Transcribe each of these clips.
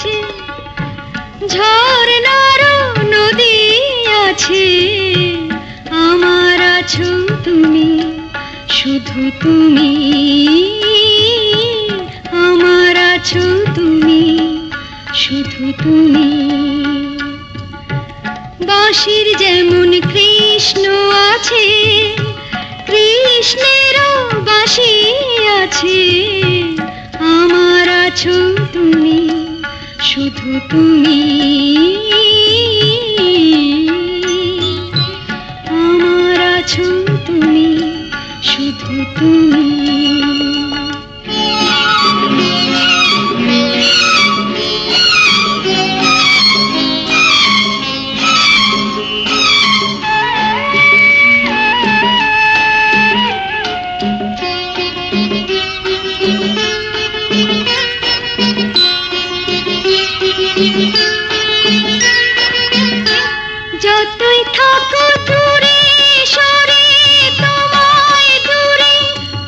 আছে, ঝর্ণারও নদী আছে, আমার আছো তুমি, শুধু তুমি, আমার আছো তুমি, শুধু তুমি। বাঁশির যেমন কৃষ্ণ আছে, কৃষ্ণেরও বাঁশি আছে, আমার আছো তুমি, শুধু তুমি, আমার আছো তুমি, শুধু তুমি। যতই থাকো দূরে সরে, তোমায় দূরে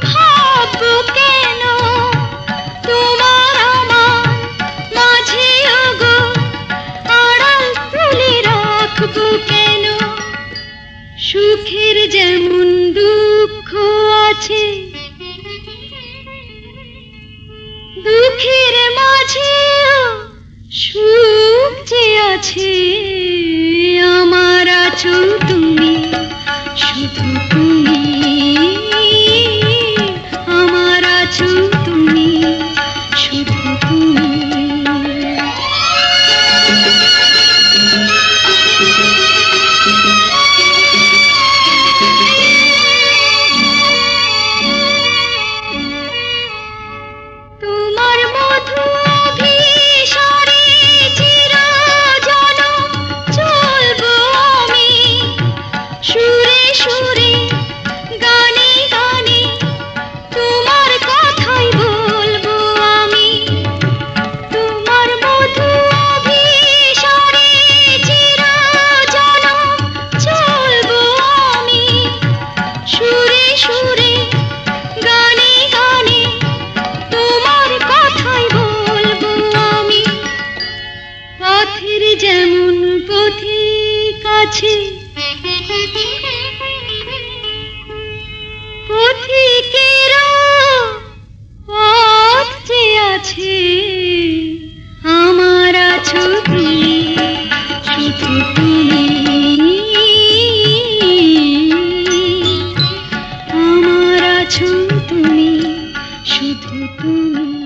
ভাববো কেন, তোমার আমার মাঝে ওগো আড়াল তুলে রাখবো কেন। সুখের যেমন দুঃখ আছে, দুঃখের মাঝেও সুখ যে আছে, আমার আছো তুমি, শুধু তুমি, আমার আছো তুমি, শুধু তুমি। তোমার মধু অভিসারে চিরজনম চলবো আমি, সুরে সুরে গানে গানে তোমার কথাই বলবো আমি। তোমার মধু অভিসারে চিরজনম চলবো আমি, সুরে সুরে গানে গানে তোমার কথাই বলবো আমি। পথের যেমন পথিক আছে, পথিকেরও পথ যে আছে, আমার আছো তুমি, শুধু তুমি, আমার আছো তুমি, শুধু তুমি।